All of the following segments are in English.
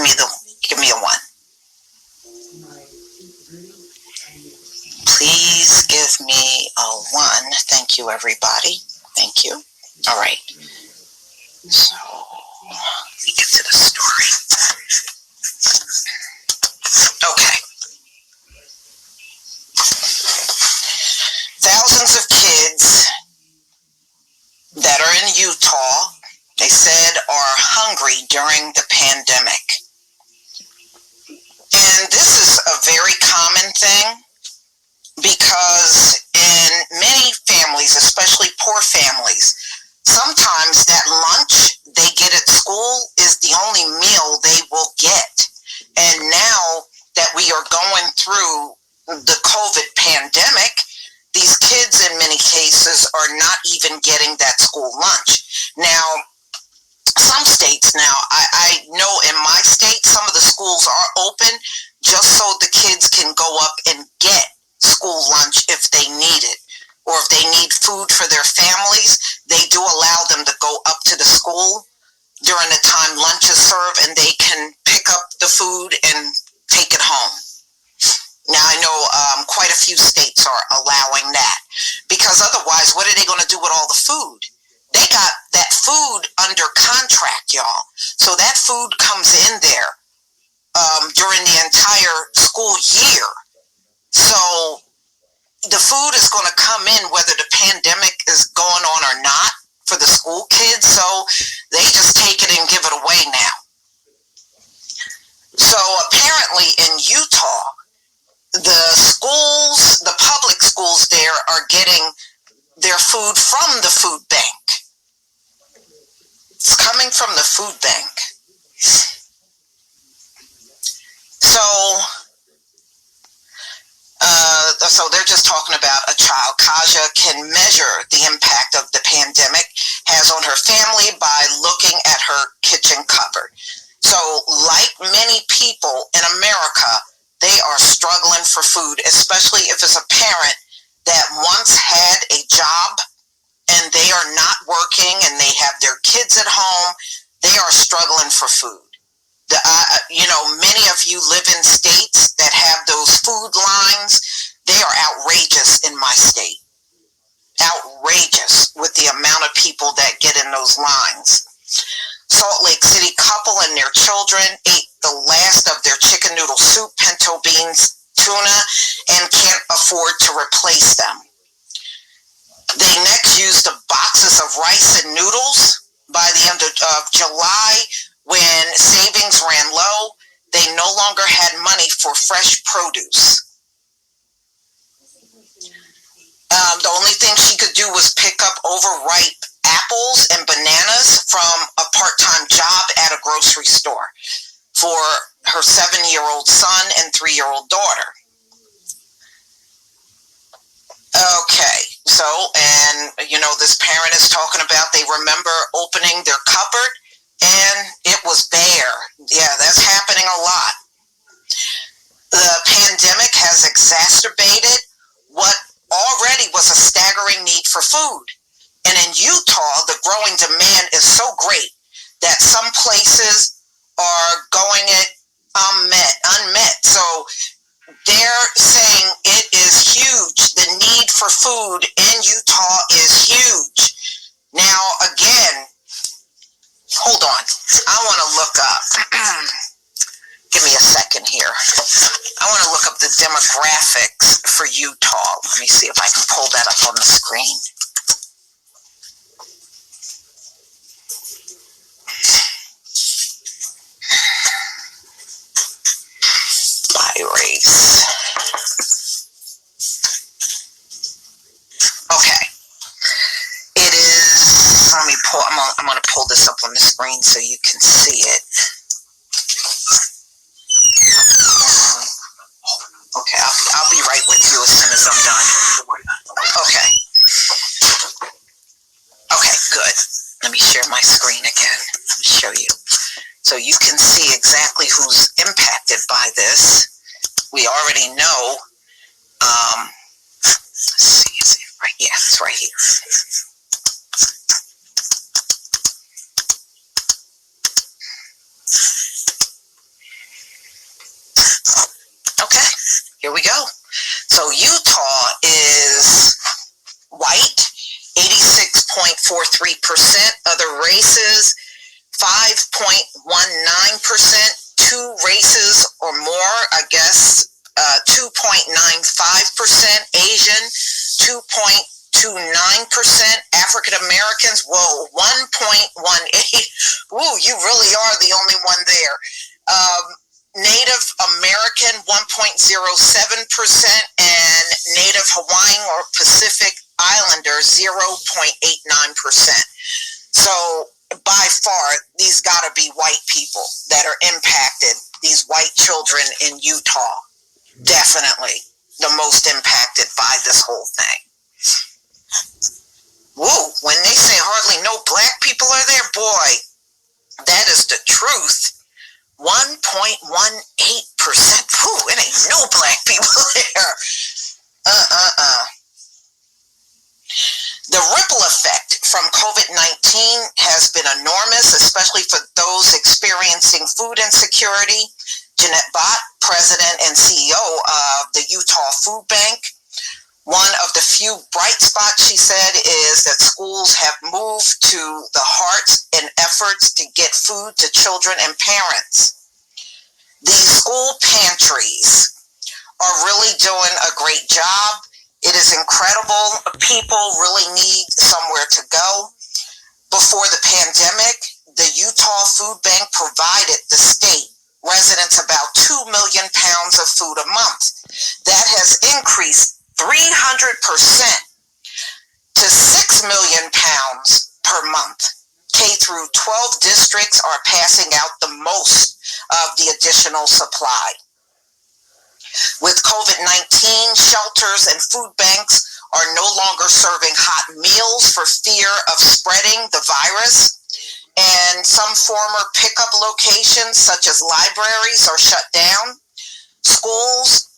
Give me a 1. Please give me a 1. Thank you, everybody. Thank you. All right. So, let me get to the story. Okay. Thousands of kids that are in Utah, they said, are hungry during the pandemic. And this is a very common thing because in many families, especially poor families, sometimes that lunch they get at school is the only meal they will get. And now that we are going through the COVID pandemic, these kids in many cases are not even getting that school lunch. Now, some states now, I know in my state, some of the schools are open just so the kids can go up and get school lunch if they need it. Or if they need food for their families, they do allow them to go up to the school during the time lunch is served and they can pick up the food and take it home. Now, I know quite a few states are allowing that because otherwise, what are they going to do with all the food? They got that food under contract, y'all. So that food comes in there during the entire school year. So the food is going to come in whether the pandemic is going on or not for the school kids. So they just take it and give it away now. So apparently in Utah, the schools, the public schools there are getting their food from the food bank. It's coming from the food bank. So they're just talking about a child. Kaja can measure the impact of the pandemic has on her family by looking at her kitchen cupboard. So like many people in America, they are struggling for food, especially if it's a parent that once had a job and they are not working and they have their kids at home. They are struggling for food. Many of you live in states that have those food lines. They are outrageous in my state. Outrageous with the amount of people that get in those lines. Salt Lake City couple and their children ate the last of their chicken noodle soup, pinto beans, tuna, and can't afford to replace them. They next used the boxes of rice and noodles. By the end of July, when savings ran low, they no longer had money for fresh produce. The only thing she could do was pick up overripe apples and bananas from a part-time job at a grocery store for her 7-year-old son and 3-year-old daughter. Okay, so, and, this parent is talking about they remember opening their cupboard and it was bare. Yeah, that's happening a lot. The pandemic has exacerbated what already was a staggering need for food. And in Utah, the growing demand is so great that some places are going it unmet. So they're saying it is huge. The need for food in Utah is huge. Now, again, hold on. I want to look up. Give me a second here. I want to look up the demographics for Utah. Let me see if I can pull that up on the screen. By race. Okay. It is, let me pull, I'm going to pull this up on the screen so you can see it. Okay, I'll be right with you as soon as I'm done. Okay. Okay, good. Let me share my screen again. Let me show you. So you can see exactly who's impacted by this. We already know. Let's see, is it right? Yeah, it's right here. Here we go. So Utah is white, 86.43%. Other races, 5.19%. Two races or more, I guess, 2.95%. Asian, 2.29%. African Americans, whoa, 1.18. Ooh, you really are the only one there. Native American, 1.07%, and Native Hawaiian or Pacific Islander, 0.89%. So by far, these got to be white people that are impacted, these white children in Utah. Definitely the most impacted by this whole thing. Woo, when they say hardly no black people are there, boy, that is the truth. 1.18%. Whew, it ain't no black people there. The ripple effect from COVID-19 has been enormous, especially for those experiencing food insecurity. Jeanette Bott, president and CEO of the Utah Food Bank. One of the few bright spots, she said, is that schools have moved to the hearts and efforts to get food to children and parents. These school pantries are really doing a great job. It is incredible. People really need somewhere to go. Before the pandemic, the Utah Food Bank provided the state residents about 2 million pounds of food a month. That has increased 300% to 6 million pounds per month. K through 12 districts are passing out the most of the additional supply. With COVID-19, shelters and food banks are no longer serving hot meals for fear of spreading the virus. And some former pickup locations, such as libraries, are shut down. Schools,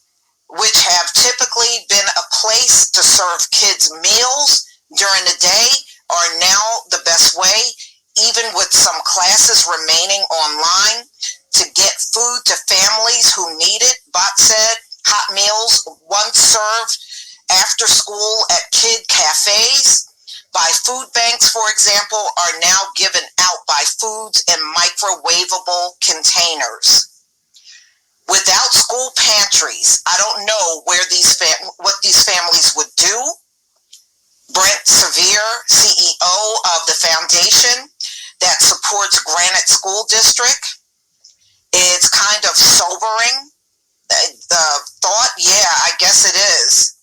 which have typically been a place to serve kids meals during the day, are now the best way, even with some classes remaining online, to get food to families who need it. Bott said hot meals once served after school at kid cafes by food banks, for example, are now given out by foods in microwavable containers. Without school pantries, I don't know where what these families would do. Brent Sevier, CEO of the foundation that supports Granite School District. It's kind of sobering. The thought, yeah, I guess it is.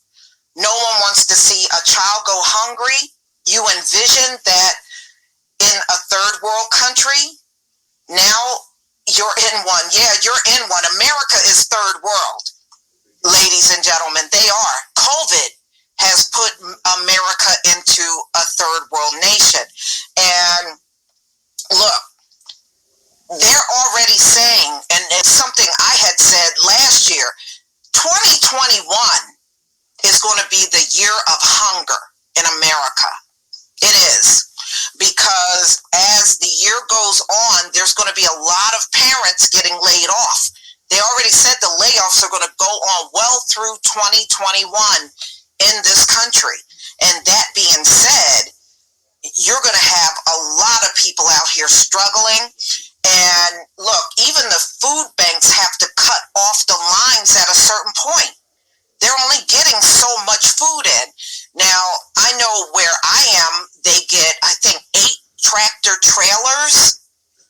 No one wants to see a child go hungry. You envision that in a third world country. Now you're in one. Yeah, you're in one. America is third world, ladies and gentlemen. They are. COVID has put America into a third world nation. And look, they're already saying, and it's something I had said last year, 2021 is going to be the year of hunger in America. It is. Because as the year goes on, there's going to be a lot of parents getting laid off. They already said the layoffs are going to go on well through 2021 in this country. And that being said, you're going to have a lot of people out here struggling. And look, even the food banks have to cut off the lines at a certain point. They're only getting so much food in. Now, I know where I am, they get, I think, 8 tractor trailers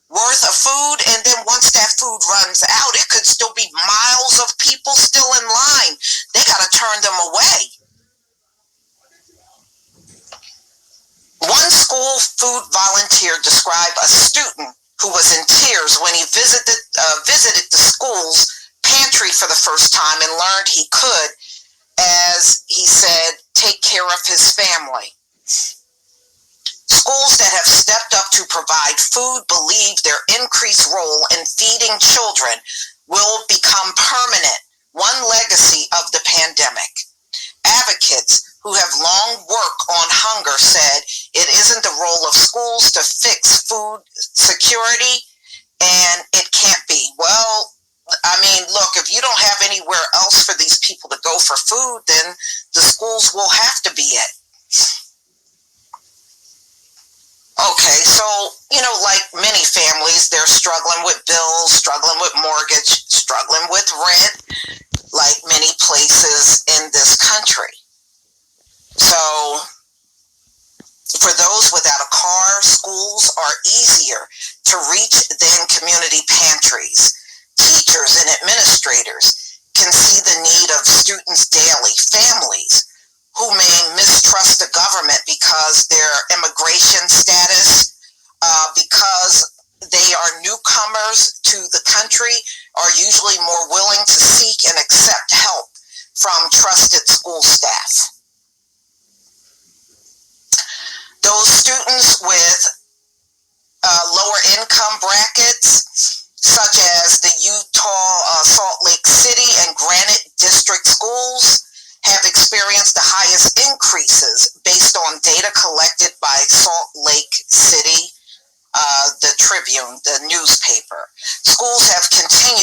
worth of food. And then once that food runs out, it could still be miles of people still in line. They got to turn them away. One school food volunteer described a student who was in tears when he visited the school's pantry for the first time and learned he could, as he said, take care of his family. Schools that have stepped up to provide food believe their increased role in feeding children will become permanent, one legacy of the pandemic. Advocates who have long worked on hunger said it isn't the role of schools to fix food security, and it can't be. Well, I mean, look, if you don't have anywhere else for these people to go for food, then the schools will have to be it. Okay, so, like many families, they're struggling with bills, struggling with mortgage, struggling with rent, like many places in this country. So, for those without a car, schools are easier to reach than community pantries. Teachers and administrators can see the need of students daily. Families who may mistrust the government because their immigration status, because they are newcomers to the country, are usually more willing to seek and accept help from trusted school staff. Those students with lower income brackets, such as the Utah, Salt Lake City, and Granite District schools, have experienced the highest increases based on data collected by Salt Lake City, the Tribune, the newspaper. Schools have continued